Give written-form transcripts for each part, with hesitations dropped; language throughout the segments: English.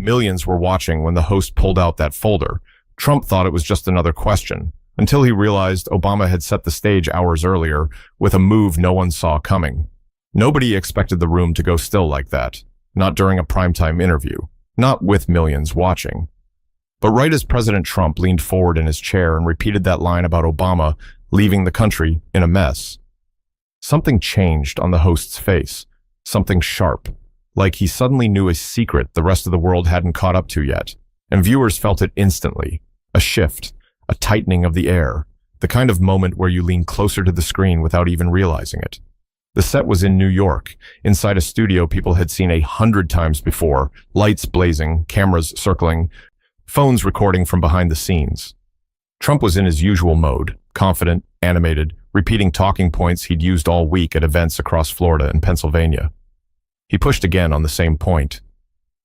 millions were watching when the host pulled out that folder. Trump thought it was just another question, until he realized Obama had set the stage hours earlier with a move no one saw coming. Nobody expected the room to go still like that, not during a primetime interview, not with millions watching. But right as President Trump leaned forward in his chair and repeated that line about Obama leaving the country in a mess, something changed on the host's face, something sharp, like he suddenly knew a secret the rest of the world hadn't caught up to yet, and viewers felt it instantly, a shift, a tightening of the air, the kind of moment where you lean closer to the screen without even realizing it. The set was in New York, inside a studio people had seen 100 times before, lights blazing, cameras circling, phones recording from behind the scenes. Trump was in his usual mode, confident, animated, repeating talking points he'd used all week at events across Florida and Pennsylvania. He pushed again on the same point.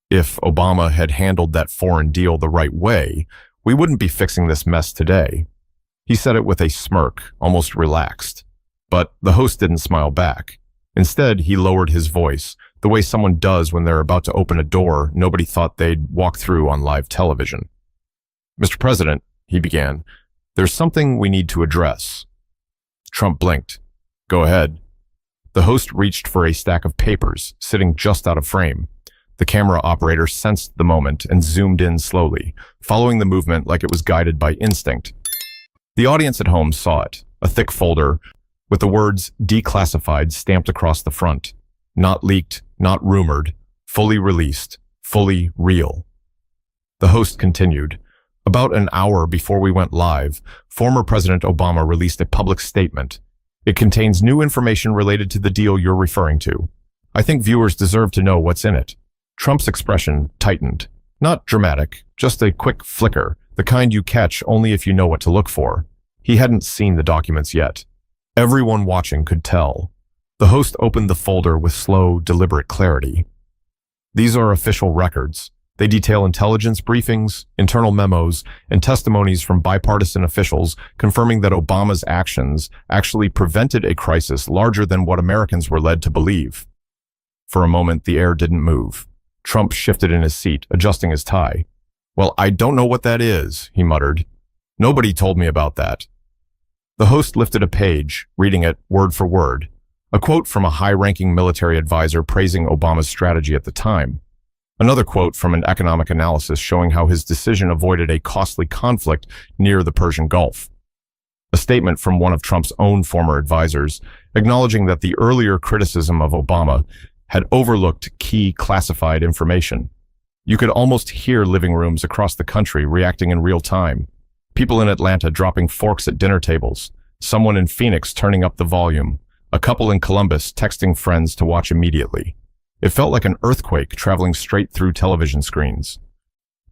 If Obama had handled that foreign deal the right way, we wouldn't be fixing this mess today. He said it with a smirk, almost relaxed. But the host didn't smile back. Instead, he lowered his voice, the way someone does when they're about to open a door nobody thought they'd walk through on live television. "Mr. President," he began, "there's something we need to address." Trump blinked. "Go ahead." The host reached for a stack of papers, sitting just out of frame. The camera operator sensed the moment and zoomed in slowly, following the movement like it was guided by instinct. The audience at home saw it, a thick folder with the words "declassified" stamped across the front. Not leaked, not rumored, fully released, fully real. The host continued. "About an hour before we went live, former President Obama released a public statement. It contains new information related to the deal you're referring to. I think viewers deserve to know what's in it." Trump's expression tightened. Not dramatic, just a quick flicker, the kind you catch only if you know what to look for. He hadn't seen the documents yet. Everyone watching could tell. The host opened the folder with slow, deliberate clarity. "These are official records. They detail intelligence briefings, internal memos, and testimonies from bipartisan officials confirming that Obama's actions actually prevented a crisis larger than what Americans were led to believe." For a moment, the air didn't move. Trump shifted in his seat, adjusting his tie. "Well, I don't know what that is," he muttered. "Nobody told me about that." The host lifted a page, reading it word for word, a quote from a high-ranking military advisor praising Obama's strategy at the time. Another quote from an economic analysis showing how his decision avoided a costly conflict near the Persian Gulf. A statement from one of Trump's own former advisors, acknowledging that the earlier criticism of Obama had overlooked key classified information. You could almost hear living rooms across the country reacting in real time. People in Atlanta dropping forks at dinner tables, someone in Phoenix turning up the volume, a couple in Columbus texting friends to watch immediately. It felt like an earthquake traveling straight through television screens.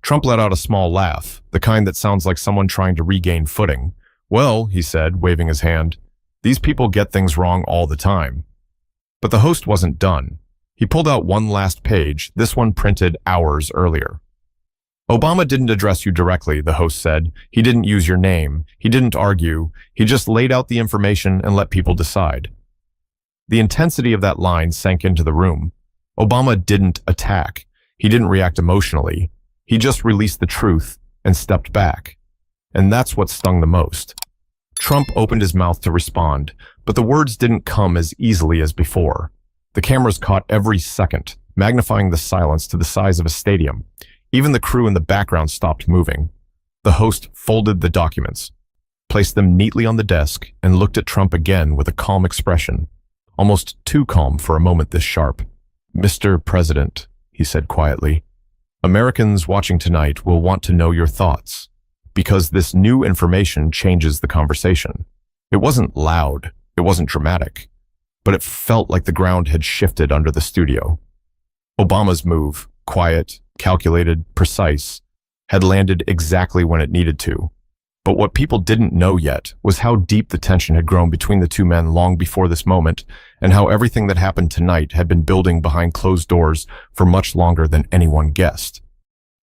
Trump let out a small laugh, the kind that sounds like someone trying to regain footing. "Well," he said, waving his hand, "these people get things wrong all the time." But the host wasn't done. He pulled out one last page, this one printed hours earlier. "Obama didn't address you directly," the host said. "He didn't use your name. He didn't argue. He just laid out the information and let people decide." The intensity of that line sank into the room. Obama didn't attack. He didn't react emotionally. He just released the truth and stepped back. And that's what stung the most. Trump opened his mouth to respond, but the words didn't come as easily as before. The cameras caught every second, magnifying the silence to the size of a stadium. Even the crew in the background stopped moving. The host folded the documents, placed them neatly on the desk, and looked at Trump again with a calm expression, almost too calm for a moment this sharp. "Mr. President," he said quietly, "Americans watching tonight will want to know your thoughts, because this new information changes the conversation." It wasn't loud, it wasn't dramatic, but it felt like the ground had shifted under the studio. Obama's move, quiet, calculated, precise, had landed exactly when it needed to. But what people didn't know yet was how deep the tension had grown between the two men long before this moment, and how everything that happened tonight had been building behind closed doors for much longer than anyone guessed.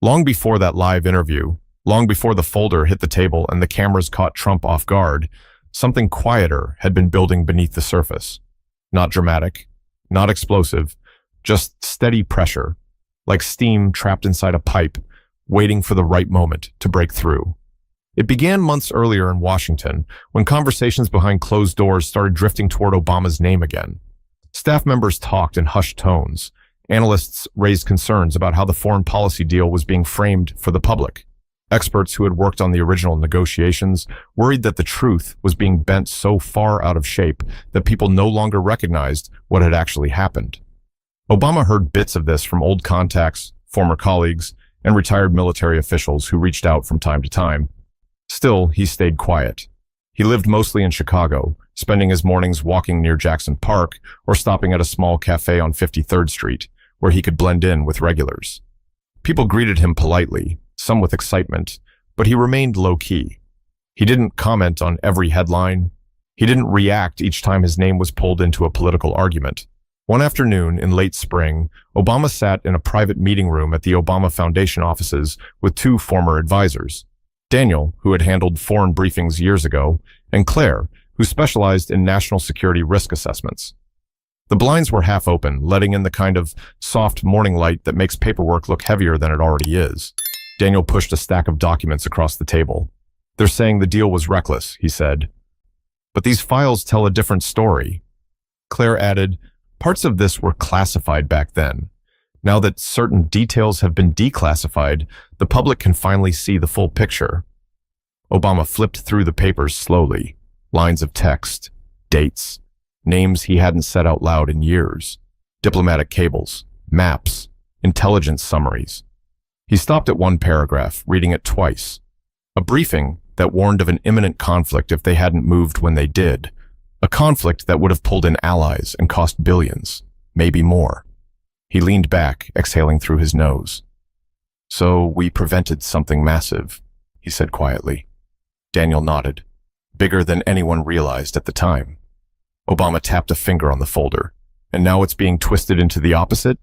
Long before that live interview, long before the folder hit the table and the cameras caught Trump off guard, something quieter had been building beneath the surface. Not dramatic, not explosive, just steady pressure. like steam trapped inside a pipe, waiting for the right moment to break through. It began months earlier in Washington, when conversations behind closed doors started drifting toward Obama's name again. Staff members talked in hushed tones. Analysts raised concerns about how the foreign policy deal was being framed for the public. Experts who had worked on the original negotiations worried that the truth was being bent so far out of shape that people no longer recognized what had actually happened. Obama heard bits of this from old contacts, former colleagues, and retired military officials who reached out from time to time. Still, he stayed quiet. He lived mostly in Chicago, spending his mornings walking near Jackson Park or stopping at a small cafe on 53rd Street, where he could blend in with regulars. People greeted him politely, some with excitement, but he remained low-key. He didn't comment on every headline. He didn't react each time his name was pulled into a political argument. One afternoon in late spring, Obama sat in a private meeting room at the Obama Foundation offices with two former advisors. Daniel, who had handled foreign briefings years ago, and Claire, who specialized in national security risk assessments. The blinds were half open, letting in the kind of soft morning light that makes paperwork look heavier than it already is. Daniel pushed a stack of documents across the table. "They're saying the deal was reckless," he said. "But these files tell a different story." Claire added, "Parts of this were classified back then. Now that certain details have been declassified, the public can finally see the full picture." Obama flipped through the papers slowly. Lines of text, dates, names he hadn't said out loud in years, diplomatic cables, maps, intelligence summaries. He stopped at one paragraph, reading it twice. A briefing that warned of an imminent conflict if they hadn't moved when they did. A conflict that would have pulled in allies and cost billions, maybe more. He leaned back, exhaling through his nose. "So we prevented something massive," he said quietly. Daniel nodded. "Bigger than anyone realized at the time." Obama tapped a finger on the folder. "And now it's being twisted into the opposite?"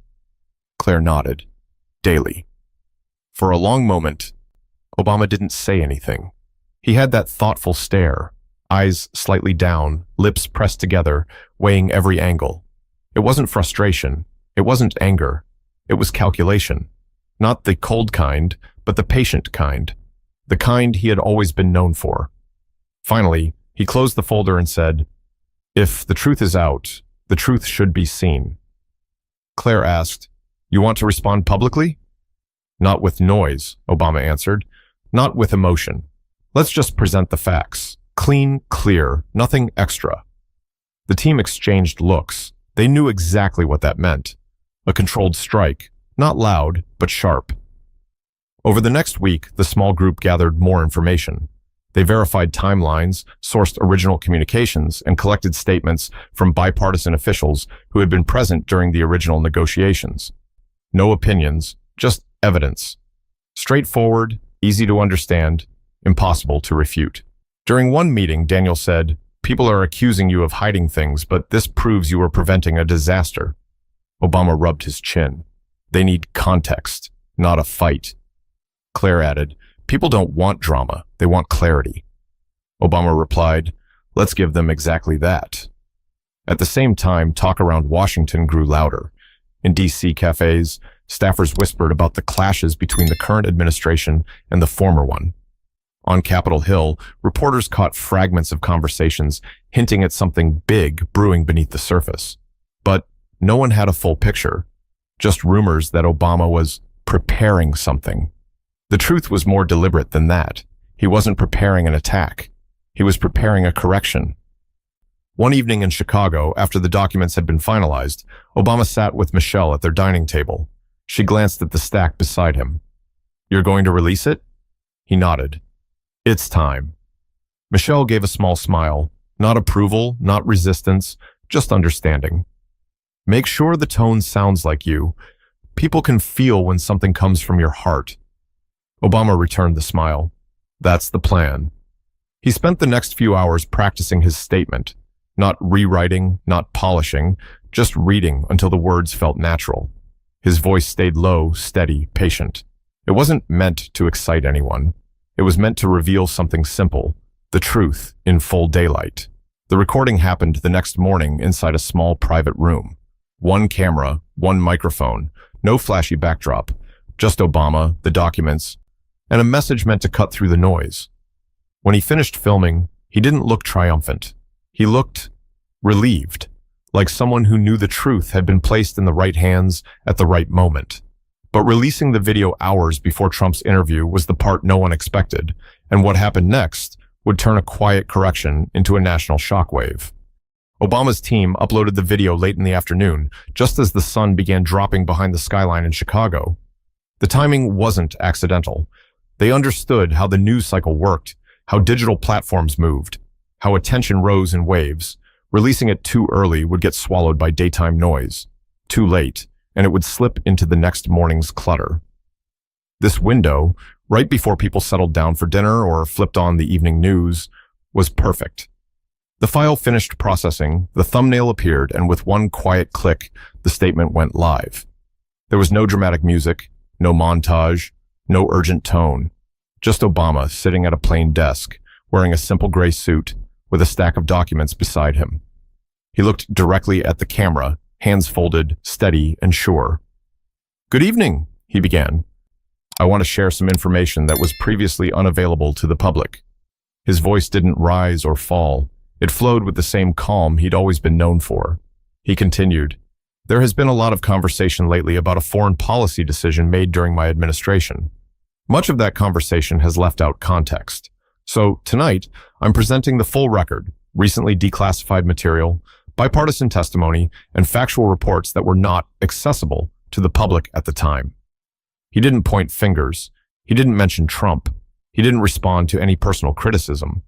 Claire nodded. "Daily." For a long moment, Obama didn't say anything. He had that thoughtful stare, eyes slightly down, lips pressed together, weighing every angle. It wasn't frustration. It wasn't anger. It was calculation. Not the cold kind, but the patient kind. The kind he had always been known for. Finally, he closed the folder and said, "If the truth is out, the truth should be seen." Claire asked, "You want to respond publicly?" "Not with noise," Obama answered. "Not with emotion. Let's just present the facts. Clean, clear, nothing extra." The team exchanged looks. They knew exactly what that meant. A controlled strike, not loud, but sharp. Over the next week, the small group gathered more information. They verified timelines, sourced original communications, and collected statements from bipartisan officials who had been present during the original negotiations. No opinions, just evidence. Straightforward, easy to understand, impossible to refute. During one meeting, Daniel said, "People are accusing you of hiding things, but this proves you are preventing a disaster." Obama rubbed his chin. "They need context, not a fight." Claire added, "People don't want drama, they want clarity." Obama replied, "Let's give them exactly that." At the same time, talk around Washington grew louder. In D.C. cafes, staffers whispered about the clashes between the current administration and the former one. On Capitol Hill, reporters caught fragments of conversations hinting at something big brewing beneath the surface. But no one had a full picture, just rumors that Obama was preparing something. The truth was more deliberate than that. He wasn't preparing an attack. He was preparing a correction. One evening in Chicago, after the documents had been finalized, Obama sat with Michelle at their dining table. She glanced at the stack beside him. "You're going to release it?" He nodded. "It's time." Michelle gave a small smile. Not approval, not resistance, just understanding. "Make sure the tone sounds like you. People can feel when something comes from your heart." Obama returned the smile. "That's the plan." He spent the next few hours practicing his statement, not rewriting, not polishing, just reading until the words felt natural. His voice stayed low, steady, patient. It wasn't meant to excite anyone. It was meant to reveal something simple, the truth in full daylight. The recording happened the next morning inside a small private room. One camera, one microphone, No flashy backdrop, just Obama, the documents, and a message meant to cut through the noise. When he finished filming, he didn't look triumphant. He looked relieved, like someone who knew the truth had been placed in the right hands at the right moment. But releasing the video hours before Trump's interview was the part no one expected, and what happened next would turn a quiet correction into a national shockwave. Obama's team uploaded the video late in the afternoon, just as the sun began dropping behind the skyline in Chicago. The timing wasn't accidental. They understood how the news cycle worked, how digital platforms moved, how attention rose in waves. Releasing it too early would get swallowed by daytime noise. Too late, and it would slip into the next morning's clutter. This window, right before people settled down for dinner or flipped on the evening news, was perfect. The file finished processing, the thumbnail appeared, and with one quiet click, the statement went live. There was no dramatic music, no montage, no urgent tone. Just Obama sitting at a plain desk, wearing a simple gray suit, with a stack of documents beside him. He looked directly at the camera, hands folded, steady and sure. "Good evening," he began. "I want to share some information that was previously unavailable to the public." His voice didn't rise or fall. It flowed with the same calm he'd always been known for. He continued, "There has been a lot of conversation lately about a foreign policy decision made during my administration. Much of that conversation has left out context. So tonight, I'm presenting the full record, recently declassified material, bipartisan testimony, and factual reports that were not accessible to the public at the time." He didn't point fingers. He didn't mention Trump. He didn't respond to any personal criticism.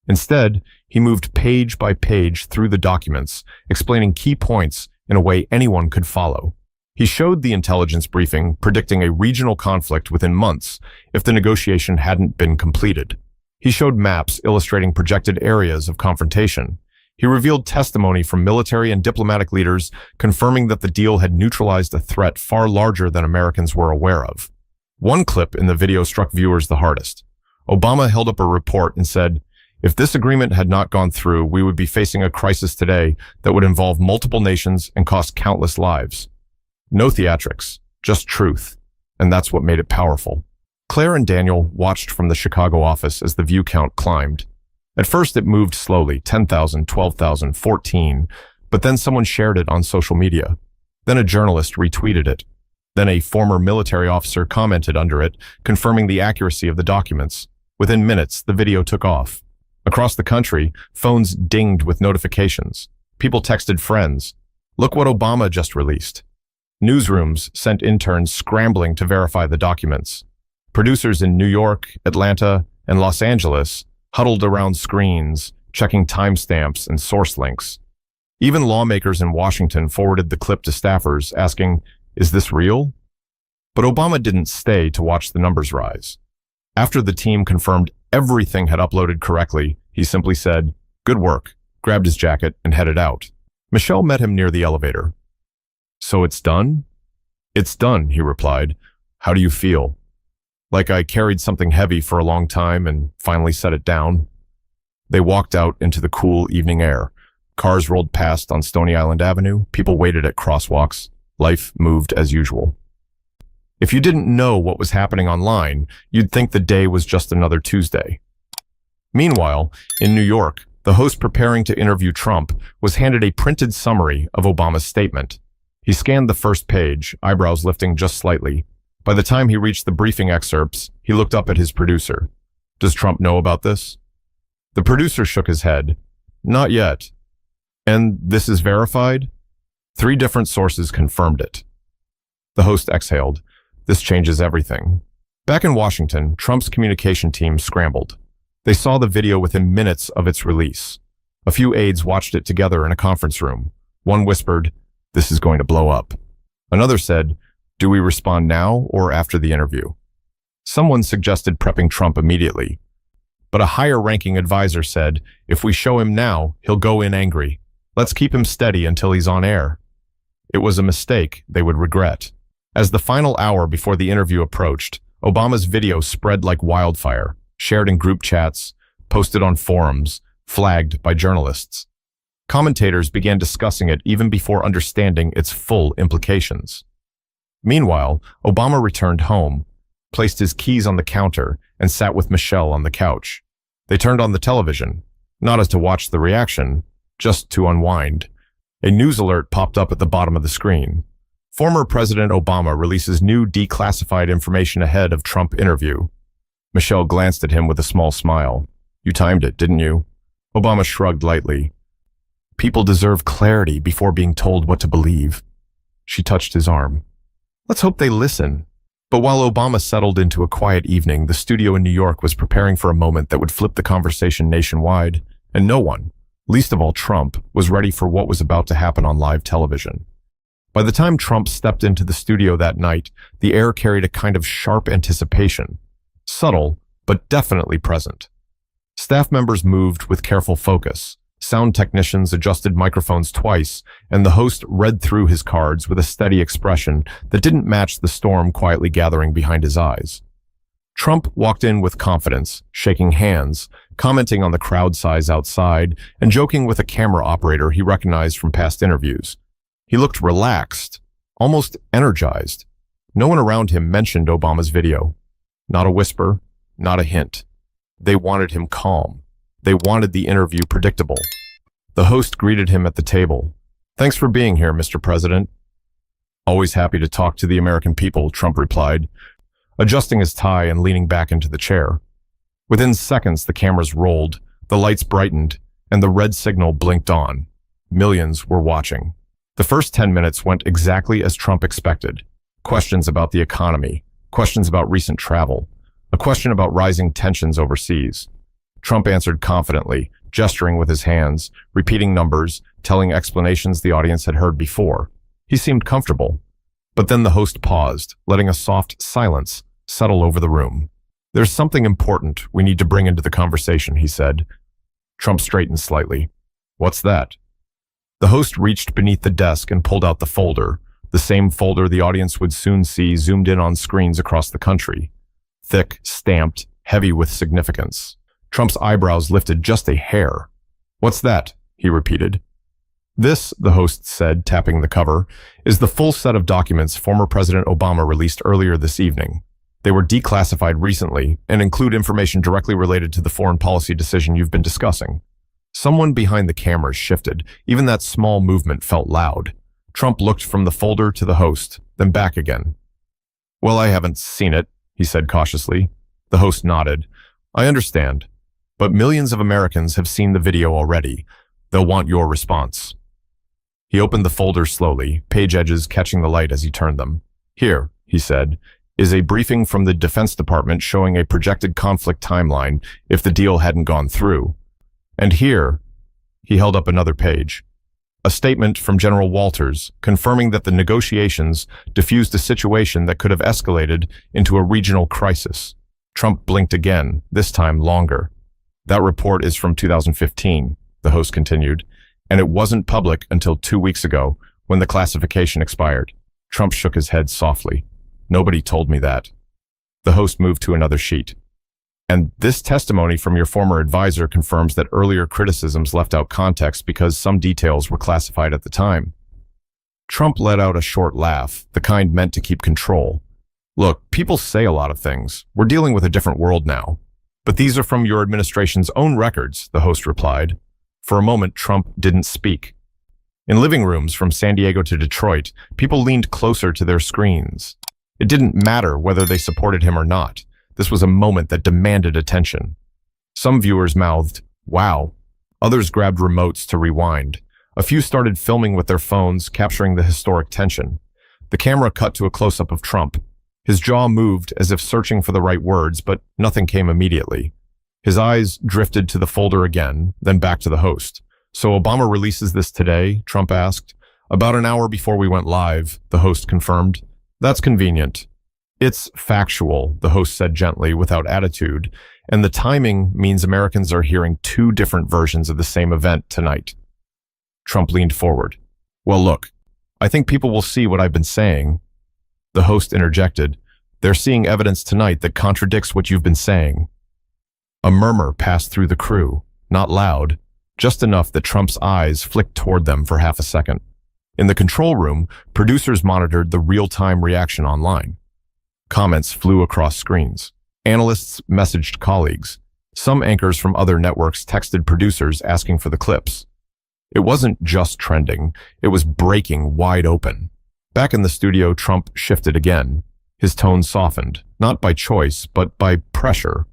Instead, he moved page by page through the documents, explaining key points in a way anyone could follow. He showed the intelligence briefing predicting a regional conflict within months if the negotiation hadn't been completed. He showed maps illustrating projected areas of confrontation. He revealed testimony from military and diplomatic leaders confirming that the deal had neutralized a threat far larger than Americans were aware of. One clip in the video struck viewers the hardest. Obama held up a report and said, "If this agreement had not gone through, we would be facing a crisis today that would involve multiple nations and cost countless lives." No theatrics, just truth. And that's what made it powerful. Claire and Daniel watched from the Chicago office as the view count climbed. At first it moved slowly, 10,000, 12,000, 14, but then someone shared it on social media. Then a journalist retweeted it. Then a former military officer commented under it, confirming the accuracy of the documents. Within minutes, the video took off. Across the country, phones dinged with notifications. People texted friends, "Look what Obama just released." Newsrooms sent interns scrambling to verify the documents. Producers in New York, Atlanta, and Los Angeles huddled around screens, checking timestamps and source links. Even lawmakers in Washington forwarded the clip to staffers, asking, "Is this real?" But Obama didn't stay to watch the numbers rise. After the team confirmed everything had uploaded correctly, he simply said, "Good work," grabbed his jacket, and headed out. Michelle met him near the elevator. "So it's done?" "It's done," he replied. "How do you feel?" "Like I carried something heavy for a long time and finally set it down." They walked out into the cool evening air. Cars rolled past on Stony Island Avenue. People waited at crosswalks. Life moved as usual. If you didn't know what was happening online, you'd think the day was just another Tuesday. Meanwhile, in New York, the host preparing to interview Trump was handed a printed summary of Obama's statement. He scanned the first page, eyebrows lifting just slightly. By the time he reached the briefing excerpts, he looked up at his producer. "Does Trump know about this?" The producer shook his head. "Not yet." "And this is verified?" "3 different sources confirmed it." The host exhaled. "This changes everything." Back in Washington, Trump's communication team scrambled. They saw the video within minutes of its release. A few aides watched it together in a conference room. One whispered, "This is going to blow up." Another said, "Do we respond now or after the interview?" Someone suggested prepping Trump immediately. But a higher-ranking advisor said, "If we show him now, he'll go in angry. Let's keep him steady until he's on air." It was a mistake they would regret. As the final hour before the interview approached, Obama's video spread like wildfire, shared in group chats, posted on forums, flagged by journalists. Commentators began discussing it even before understanding its full implications. Meanwhile, Obama returned home, placed his keys on the counter, and sat with Michelle on the couch. They turned on the television, not as to watch the reaction, just to unwind. A news alert popped up at the bottom of the screen. Former President Obama releases new declassified information ahead of Trump interview. Michelle glanced at him with a small smile. You timed it, didn't you? Obama shrugged lightly. People deserve clarity before being told what to believe. She touched his arm. Let's hope they listen. But while Obama settled into a quiet evening, the studio in New York was preparing for a moment that would flip the conversation nationwide, and no one, least of all Trump, was ready for what was about to happen on live television. By the time Trump stepped into the studio that night, the air carried a kind of sharp anticipation. Subtle, but definitely present. Staff members moved with careful focus. Sound technicians adjusted microphones twice, and the host read through his cards with a steady expression that didn't match the storm quietly gathering behind his eyes. Trump walked in with confidence, shaking hands, commenting on the crowd size outside, and joking with a camera operator he recognized from past interviews. He looked relaxed, almost energized. No one around him mentioned Obama's video. Not a whisper, not a hint. They wanted him calm. They wanted the interview predictable. The host greeted him at the table. Thanks for being here, Mr. President. Always happy to talk to the American people, Trump replied, adjusting his tie and leaning back into the chair. Within seconds, the cameras rolled, the lights brightened, and the red signal blinked on. Millions were watching. The first 10 minutes went exactly as Trump expected. Questions about the economy, questions about recent travel, a question about rising tensions overseas. Trump answered confidently, gesturing with his hands, repeating numbers, telling explanations the audience had heard before. He seemed comfortable. But then the host paused, letting a soft silence settle over the room. There's something important we need to bring into the conversation, he said. Trump straightened slightly. What's that? The host reached beneath the desk and pulled out the folder, the same folder the audience would soon see zoomed in on screens across the country. Thick, stamped, heavy with significance. Trump's eyebrows lifted just a hair. What's that? He repeated. This, the host said, tapping the cover, is the full set of documents former President Obama released earlier this evening. They were declassified recently and include information directly related to the foreign policy decision you've been discussing. Someone behind the cameras shifted. Even that small movement felt loud. Trump looked from the folder to the host, then back again. Well, I haven't seen it, he said cautiously. The host nodded. I understand. But millions of Americans have seen the video already. They'll want your response. He opened the folder slowly, page edges catching the light as he turned them. Here, he said, is a briefing from the Defense Department showing a projected conflict timeline if the deal hadn't gone through. And here, he held up another page, a statement from General Walters confirming that the negotiations diffused a situation that could have escalated into a regional crisis. Trump blinked again, this time longer. That report is from 2015, the host continued, and it wasn't public until 2 weeks ago when the classification expired. Trump shook his head softly. Nobody told me that. The host moved to another sheet. And this testimony from your former advisor confirms that earlier criticisms left out context because some details were classified at the time. Trump let out a short laugh, the kind meant to keep control. Look, people say a lot of things. We're dealing with a different world now. But these are from your administration's own records, the host replied. For a moment, Trump didn't speak. In living rooms from San Diego to Detroit, people leaned closer to their screens. It didn't matter whether they supported him or not. This was a moment that demanded attention. Some viewers mouthed, wow. Others grabbed remotes to rewind. A few started filming with their phones, capturing the historic tension. The camera cut to a close-up of Trump. His jaw moved as if searching for the right words, but nothing came immediately. His eyes drifted to the folder again, then back to the host. So Obama releases this today? Trump asked. About an hour before we went live, the host confirmed. That's convenient. It's factual, the host said gently, without attitude, and the timing means Americans are hearing two different versions of the same event tonight. Trump leaned forward. Well, look, I think people will see what I've been saying. The host interjected. They're seeing evidence tonight that contradicts what you've been saying. A murmur passed through the crew, not loud, just enough that Trump's eyes flicked toward them for half a second. In the control room, producers monitored the real-time reaction online. Comments flew across screens. Analysts messaged colleagues. Some anchors from other networks texted producers asking for the clips. It wasn't just trending, it was breaking wide open. Back in the studio, Trump shifted again. His tone softened, not by choice, but by pressure.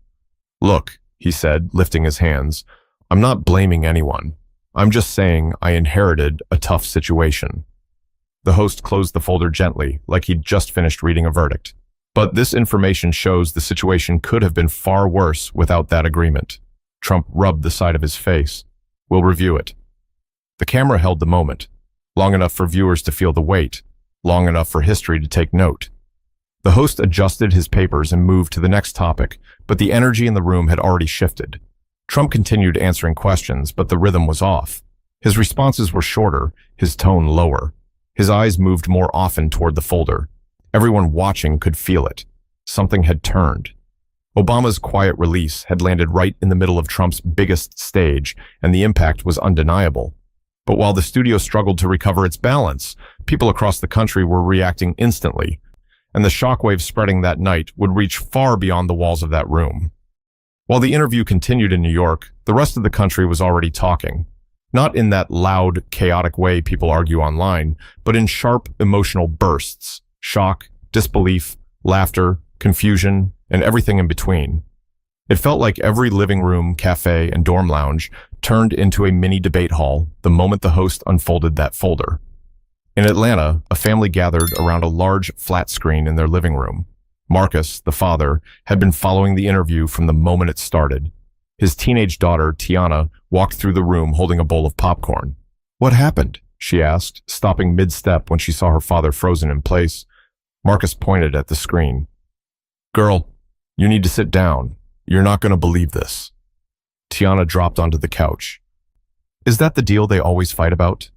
"Look," he said, lifting his hands, "I'm not blaming anyone. I'm just saying I inherited a tough situation." The host closed the folder gently, like he'd just finished reading a verdict. But this information shows the situation could have been far worse without that agreement. Trump rubbed the side of his face. "We'll review it." The camera held the moment, long enough for viewers to feel the weight, long enough for history to take note. The host adjusted his papers and moved to the next topic, but the energy in the room had already shifted. Trump continued answering questions, but the rhythm was off. His responses were shorter, his tone lower. His eyes moved more often toward the folder. Everyone watching could feel it. Something had turned. Obama's quiet release had landed right in the middle of Trump's biggest stage, and the impact was undeniable. But while the studio struggled to recover its balance, people across the country were reacting instantly, and the shockwave spreading that night would reach far beyond the walls of that room. While the interview continued in New York, the rest of the country was already talking. Not in that loud, chaotic way people argue online, but in sharp, emotional bursts. Shock, disbelief, laughter, confusion, and everything in between. It felt like every living room, cafe, and dorm lounge turned into a mini debate hall the moment the host unfolded that folder. In Atlanta, a family gathered around a large flat screen in their living room. Marcus, the father, had been following the interview from the moment it started. His teenage daughter, Tiana, walked through the room holding a bowl of popcorn. "What happened?" she asked, stopping mid-step when she saw her father frozen in place. Marcus pointed at the screen. "Girl, you need to sit down. You're not going to believe this." Tiana dropped onto the couch. "Is that the deal they always fight about?"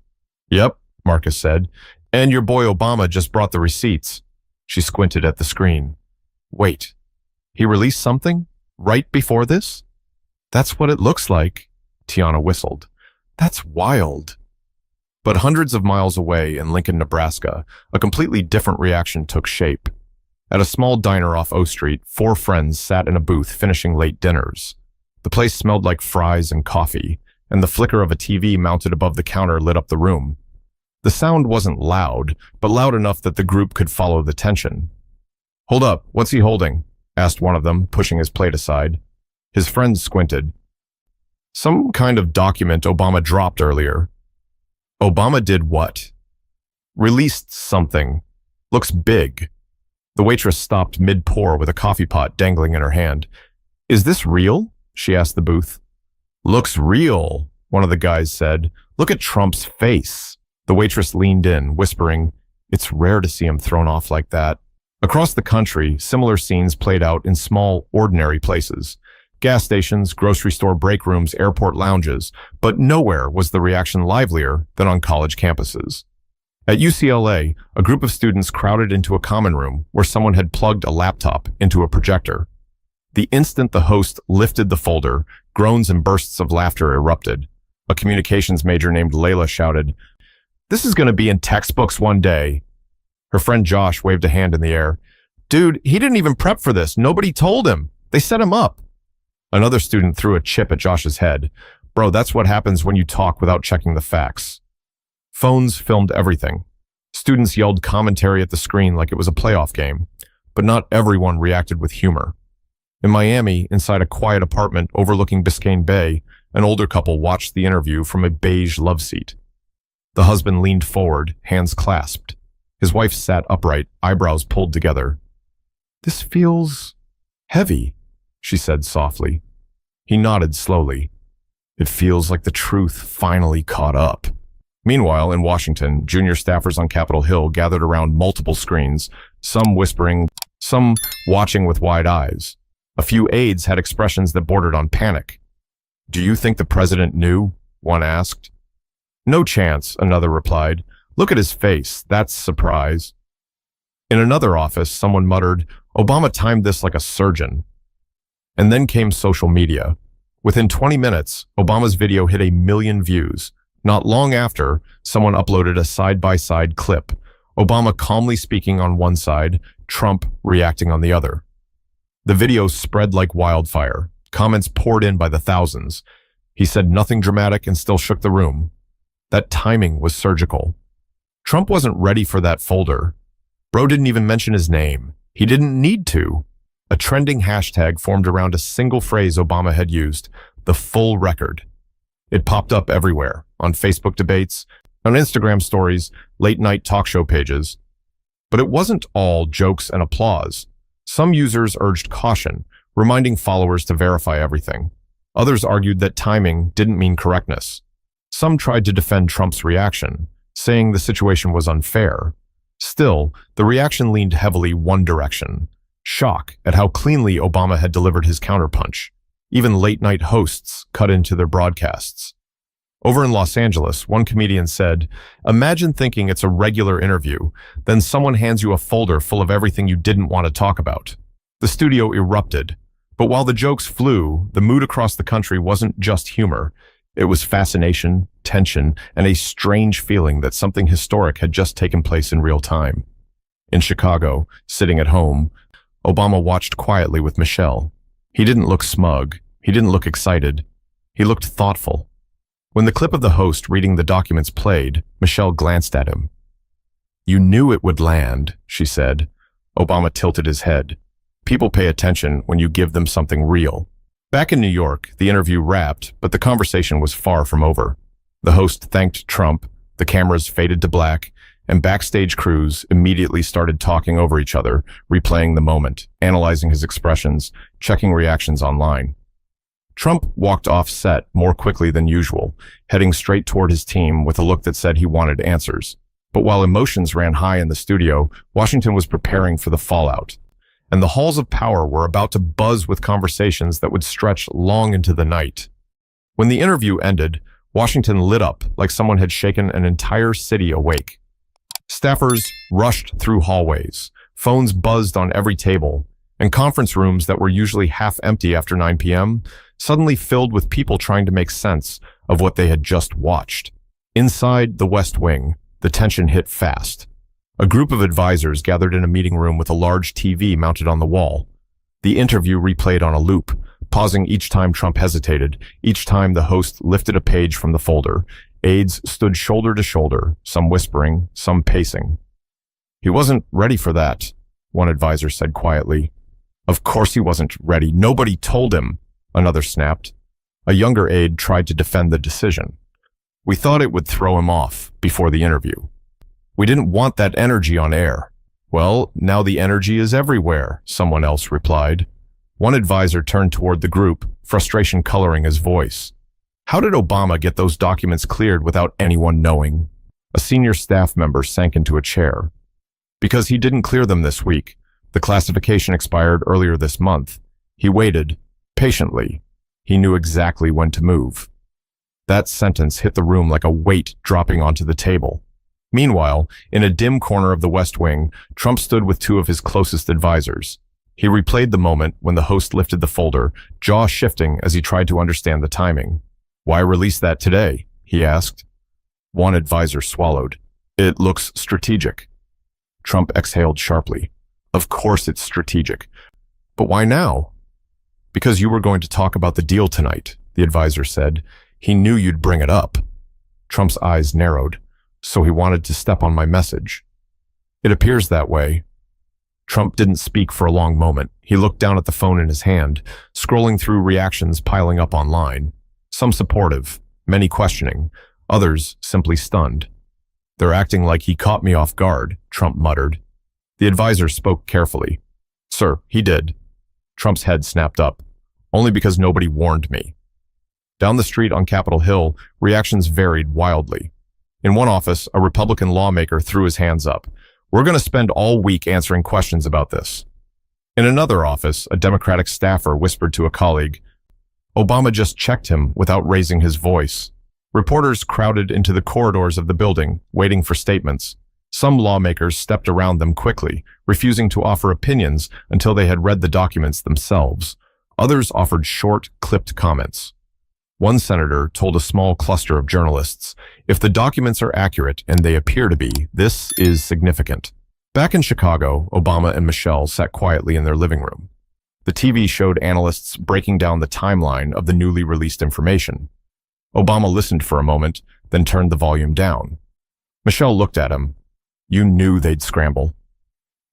"Yep," Marcus said. "And your boy Obama just brought the receipts." She squinted at the screen. "Wait, he released something right before this?" "That's what it looks like," Tiana whistled. "That's wild." But hundreds of miles away in Lincoln, Nebraska, a completely different reaction took shape. At a small diner off O Street, 4 friends sat in a booth finishing late dinners. The place smelled like fries and coffee, and the flicker of a TV mounted above the counter lit up the room. The sound wasn't loud, but loud enough that the group could follow the tension. "Hold up, what's he holding?" asked one of them, pushing his plate aside. His friends squinted. "Some kind of document Obama dropped earlier." "Obama did what?" "Released something. Looks big." The waitress stopped mid-pour with a coffee pot dangling in her hand. "Is this real?" she asked the booth. "Looks real," one of the guys said. "Look at Trump's face." The waitress leaned in, whispering, "It's rare to see him thrown off like that." Across the country, similar scenes played out in small, ordinary places. Gas stations, grocery store break rooms, airport lounges, but nowhere was the reaction livelier than on college campuses. At UCLA, a group of students crowded into a common room where someone had plugged a laptop into a projector. The instant the host lifted the folder, groans and bursts of laughter erupted. A communications major named Layla shouted, "This is going to be in textbooks one day." Her friend Josh waved a hand in the air. "Dude, he didn't even prep for this. Nobody told him. They set him up." Another student threw a chip at Josh's head. "Bro, that's what happens when you talk without checking the facts." Phones filmed everything. Students yelled commentary at the screen like it was a playoff game, but not everyone reacted with humor. In Miami, inside a quiet apartment overlooking Biscayne Bay, an older couple watched the interview from a beige love seat. The husband leaned forward, hands clasped. His wife sat upright, eyebrows pulled together. "This feels heavy," she said softly. He nodded slowly. "It feels like the truth finally caught up." Meanwhile, in Washington, junior staffers on Capitol Hill gathered around multiple screens, some whispering, some watching with wide eyes. A few aides had expressions that bordered on panic. "Do you think the president knew?" one asked. "No chance," another replied. "Look at his face. That's surprise." In another office, someone muttered, "Obama timed this like a surgeon." And then came social media. Within 20 minutes, Obama's video hit 1 million views, Not long after, someone uploaded a side-by-side clip, Obama calmly speaking on one side, Trump reacting on the other. The video spread like wildfire. Comments poured in by the thousands. He said nothing dramatic and still shook the room. That timing was surgical. Trump wasn't ready for that folder. Bro didn't even mention his name. He didn't need to. A trending hashtag formed around a single phrase Obama had used, the full record. It popped up everywhere, on Facebook debates, on Instagram stories, late-night talk show pages. But it wasn't all jokes and applause. Some users urged caution, reminding followers to verify everything. Others argued that timing didn't mean correctness. Some tried to defend Trump's reaction, saying the situation was unfair. Still, the reaction leaned heavily one direction: shock at how cleanly Obama had delivered his counterpunch. Even late-night hosts cut into their broadcasts. Over in Los Angeles, one comedian said, "Imagine thinking it's a regular interview, then someone hands you a folder full of everything you didn't want to talk about." The studio erupted. But while the jokes flew, the mood across the country wasn't just humor. It was fascination, tension, and a strange feeling that something historic had just taken place in real time. In Chicago, sitting at home, Obama watched quietly with Michelle. He didn't look smug. He didn't look excited. He looked thoughtful. When the clip of the host reading the documents played, Michelle glanced at him. "You knew it would land," she said. Obama tilted his head. People pay attention when you give them something real. Back in New York, the interview wrapped, but the conversation was far from over. The host thanked Trump, the cameras faded to black, and backstage crews immediately started talking over each other, replaying the moment, analyzing his expressions, checking reactions online. Trump walked off set more quickly than usual, heading straight toward his team with a look that said he wanted answers. But while emotions ran high in the studio, Washington was preparing for the fallout. And the halls of power were about to buzz with conversations that would stretch long into the night. When the interview ended, Washington lit up like someone had shaken an entire city awake. Staffers rushed through hallways, phones buzzed on every table, and conference rooms that were usually half empty after 9 p.m. suddenly filled with people trying to make sense of what they had just watched. Inside the West Wing, the tension hit fast. A group of advisors gathered in a meeting room with a large TV mounted on the wall. The interview replayed on a loop, pausing each time Trump hesitated, each time the host lifted a page from the folder. Aides stood shoulder to shoulder, some whispering, some pacing. "He wasn't ready for that," one advisor said quietly. "Of course he wasn't ready. Nobody told him," another snapped. A younger aide tried to defend the decision. "We thought it would throw him off before the interview. We didn't want that energy on air." "Well, now the energy is everywhere," someone else replied. One advisor turned toward the group, frustration coloring his voice. "How did Obama get those documents cleared without anyone knowing?" A senior staff member sank into a chair. "Because he didn't clear them this week. The classification expired earlier this month. He waited, patiently. He knew exactly when to move." That sentence hit the room like a weight dropping onto the table. Meanwhile, in a dim corner of the West Wing, Trump stood with two of his closest advisors. He replayed the moment when the host lifted the folder, jaw shifting as he tried to understand the timing. "Why release that today?" he asked. One advisor swallowed. "It looks strategic." Trump exhaled sharply. "Of course it's strategic. But why now?" "Because you were going to talk about the deal tonight," the advisor said. "He knew you'd bring it up." Trump's eyes narrowed. "So he wanted to step on my message." "It appears that way." Trump didn't speak for a long moment. He looked down at the phone in his hand, scrolling through reactions piling up online. Some supportive, many questioning, others simply stunned. "They're acting like he caught me off guard," Trump muttered. The advisor spoke carefully. "Sir, he did." Trump's head snapped up. "Only because nobody warned me." Down the street on Capitol Hill, reactions varied wildly. In one office, a Republican lawmaker threw his hands up. "We're going to spend all week answering questions about this." In another office, a Democratic staffer whispered to a colleague, "Obama just checked him without raising his voice." Reporters crowded into the corridors of the building, waiting for statements. Some lawmakers stepped around them quickly, refusing to offer opinions until they had read the documents themselves. Others offered short, clipped comments. One senator told a small cluster of journalists, "If the documents are accurate, and they appear to be, this is significant." Back in Chicago, Obama and Michelle sat quietly in their living room. The TV showed analysts breaking down the timeline of the newly released information. Obama listened for a moment, then turned the volume down. Michelle looked at him. "You knew they'd scramble."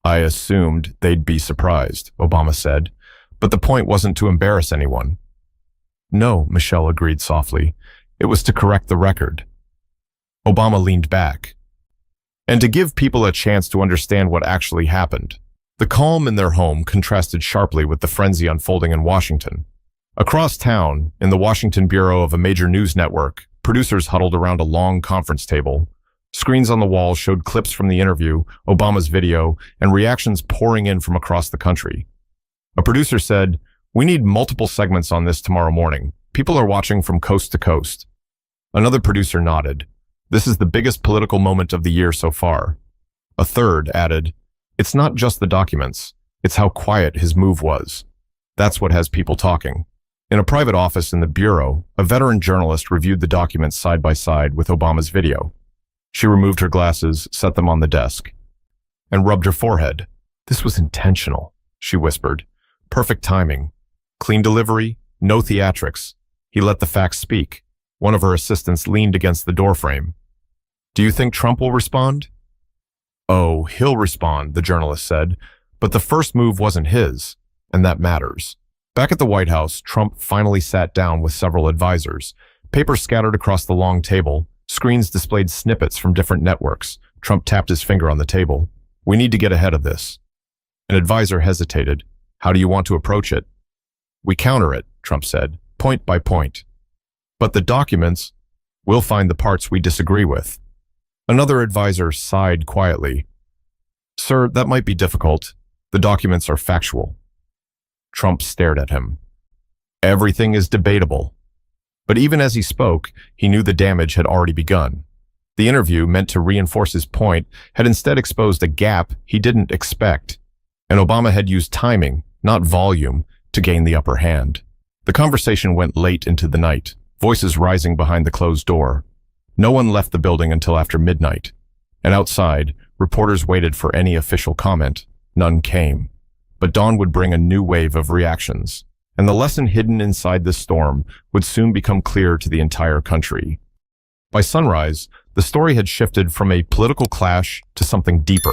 "I assumed they'd be surprised," Obama said, "but the point wasn't to embarrass anyone." "No," Michelle agreed softly. "It was to correct the record." Obama leaned back. "And to give people a chance to understand what actually happened." The calm in their home contrasted sharply with the frenzy unfolding in Washington. Across town, in the Washington bureau of a major news network, producers huddled around a long conference table. Screens on the wall showed clips from the interview, Obama's video, and reactions pouring in from across the country. A producer said, "We need multiple segments on this tomorrow morning. People are watching from coast to coast." Another producer nodded. "This is the biggest political moment of the year so far." A third added, "It's not just the documents, it's how quiet his move was. That's what has people talking." In a private office in the bureau, a veteran journalist reviewed the documents side by side with Obama's video. She removed her glasses, set them on the desk, and rubbed her forehead. "This was intentional," she whispered. "Perfect timing. Clean delivery, no theatrics. He let the facts speak." One of her assistants leaned against the doorframe. "Do you think Trump will respond?" "Oh, he'll respond," the journalist said. "But the first move wasn't his, and that matters." Back at the White House, Trump finally sat down with several advisors. Papers scattered across the long table. Screens displayed snippets from different networks. Trump tapped his finger on the table. "We need to get ahead of this." An advisor hesitated. "How do you want to approach it?" "We counter it," Trump said, "point by point." "But the documents, we'll find the parts we disagree with." Another advisor sighed quietly. "Sir, that might be difficult. The documents are factual." Trump stared at him. "Everything is debatable." But even as he spoke, he knew the damage had already begun. The interview, meant to reinforce his point, had instead exposed a gap he didn't expect. And Obama had used timing, not volume, to gain the upper hand. The conversation went late into the night, voices rising behind the closed door. No one left the building until after midnight. And outside, reporters waited for any official comment. None came. But dawn would bring a new wave of reactions. And the lesson hidden inside this storm would soon become clear to the entire country. By sunrise, the story had shifted from a political clash to something deeper.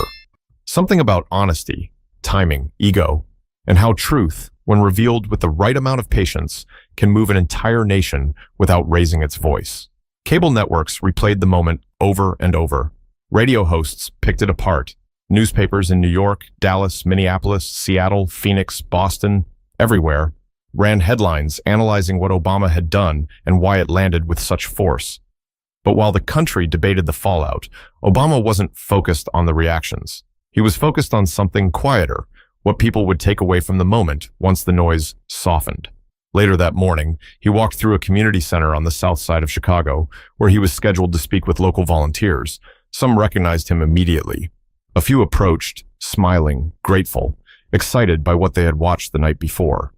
Something about honesty, timing, ego, and how truth, when revealed with the right amount of patience, can move an entire nation without raising its voice. Cable networks replayed the moment over and over. Radio hosts picked it apart. Newspapers in New York, Dallas, Minneapolis, Seattle, Phoenix, Boston, everywhere, ran headlines analyzing what Obama had done and why it landed with such force. But while the country debated the fallout, Obama wasn't focused on the reactions. He was focused on something quieter, what people would take away from the moment once the noise softened. Later that morning, he walked through a community center on the south side of Chicago, where he was scheduled to speak with local volunteers. Some recognized him immediately. A few approached, smiling, grateful, excited by what they had watched the night before.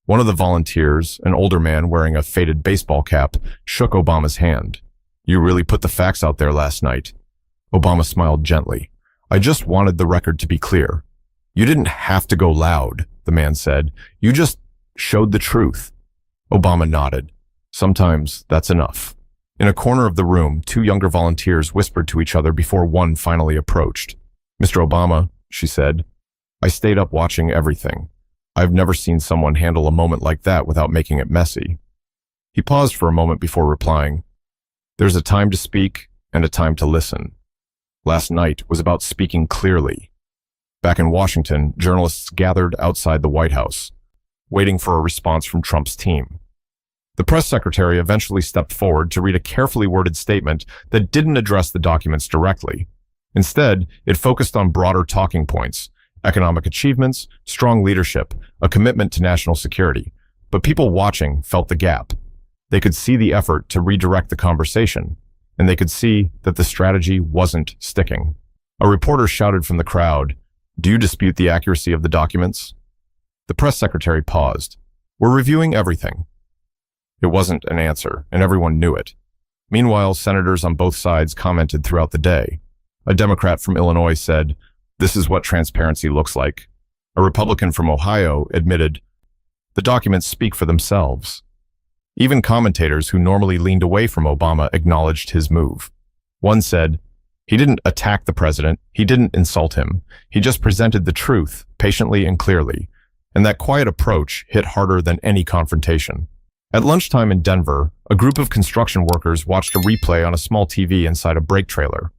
One of the volunteers, an older man wearing a faded baseball cap, shook Obama's hand. "You really put the facts out there last night." Obama smiled gently. "I just wanted the record to be clear." "You didn't have to go loud," the man said. "You just showed the truth." Obama nodded. "Sometimes that's enough." In a corner of the room, two younger volunteers whispered to each other before one finally approached. "Mr. Obama," she said, "I stayed up watching everything. I've never seen someone handle a moment like that without making it messy." He paused for a moment before replying, "There's a time to speak and a time to listen. Last night was about speaking clearly." Back in Washington, journalists gathered outside the White House, waiting for a response from Trump's team. The press secretary eventually stepped forward to read a carefully worded statement that didn't address the documents directly. Instead, it focused on broader talking points: economic achievements, strong leadership, a commitment to national security. But people watching felt the gap. They could see the effort to redirect the conversation, and they could see that the strategy wasn't sticking. A reporter shouted from the crowd, "Do you dispute the accuracy of the documents?" The press secretary paused. "We're reviewing everything." It wasn't an answer, and everyone knew it. Meanwhile, senators on both sides commented throughout the day. A Democrat from Illinois said, "This is what transparency looks like." A Republican from Ohio admitted, "The documents speak for themselves." Even commentators who normally leaned away from Obama acknowledged his move. One said, "He didn't attack the president, he didn't insult him, he just presented the truth, patiently and clearly." And that quiet approach hit harder than any confrontation. At lunchtime in Denver, a group of construction workers watched a replay on a small TV inside a brake trailer.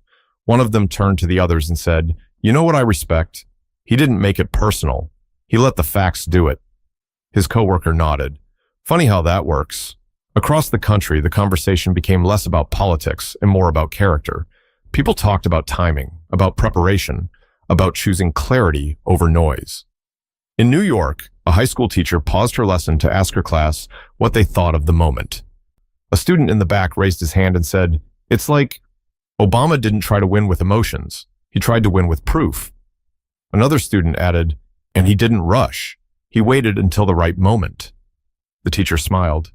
One of them turned to the others and said, "You know what I respect? He didn't make it personal. He let the facts do it." His coworker nodded. Funny how that works. Across the country, the conversation became less about politics and more about character. People talked about timing, about preparation, about choosing clarity over noise. In New York, a high school teacher paused her lesson to ask her class what they thought of the moment. A student in the back raised his hand and said, "It's like Obama didn't try to win with emotions. He tried to win with proof." Another student added, "And he didn't rush. He waited until the right moment." The teacher smiled.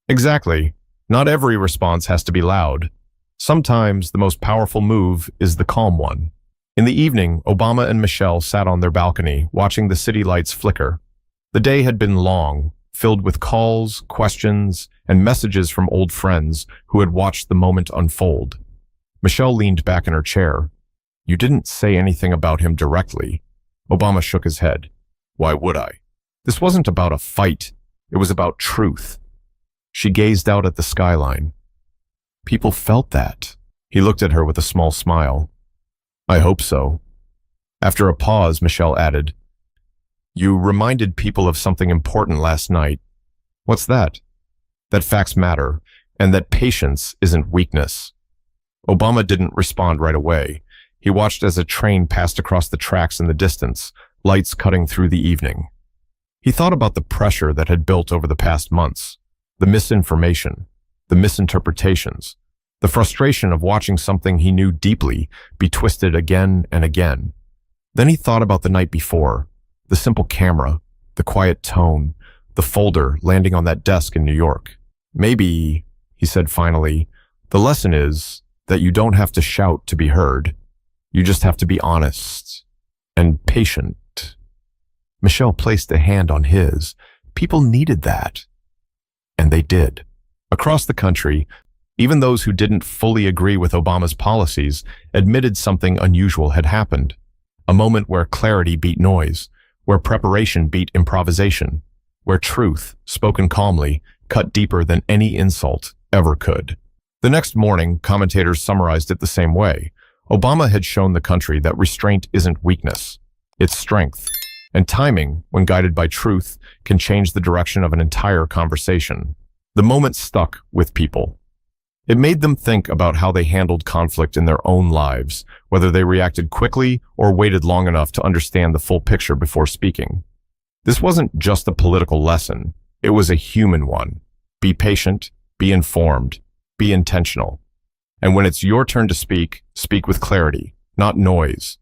"Exactly. Not every response has to be loud. Sometimes the most powerful move is the calm one." In the evening, Obama and Michelle sat on their balcony, watching the city lights flicker. The day had been long, filled with calls, questions, and messages from old friends who had watched the moment unfold. Michelle leaned back in her chair. "You didn't say anything about him directly." Obama shook his head. "Why would I? This wasn't about a fight. It was about truth." She gazed out at the skyline. "People felt that." He looked at her with a small smile. "I hope so." After a pause, Michelle added, "You reminded people of something important last night." "What's that?" "That facts matter, and that patience isn't weakness." Obama didn't respond right away. He watched as a train passed across the tracks in the distance, lights cutting through the evening. He thought about the pressure that had built over the past months, the misinformation, the misinterpretations, the frustration of watching something he knew deeply be twisted again and again. Then he thought about the night before, the simple camera, the quiet tone, the folder landing on that desk in New York. "Maybe," he said finally, "the lesson is that you don't have to shout to be heard. You just have to be honest and patient." Michelle placed a hand on his. People needed that. And they did. Across the country, even those who didn't fully agree with Obama's policies admitted something unusual had happened. A moment where clarity beat noise, where preparation beat improvisation, where truth, spoken calmly, cut deeper than any insult ever could. The next morning, commentators summarized it the same way. Obama had shown the country that restraint isn't weakness, it's strength. And timing, when guided by truth, can change the direction of an entire conversation. The moment stuck with people. It made them think about how they handled conflict in their own lives, whether they reacted quickly or waited long enough to understand the full picture before speaking. This wasn't just a political lesson, it was a human one. Be patient, be informed, be intentional. And when it's your turn to speak, speak with clarity, not noise.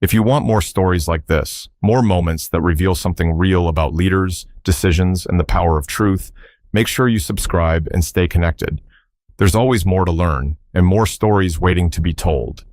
If you want more stories like this, more moments that reveal something real about leaders, decisions, and the power of truth, make sure you subscribe and stay connected. There's always more to learn and more stories waiting to be told.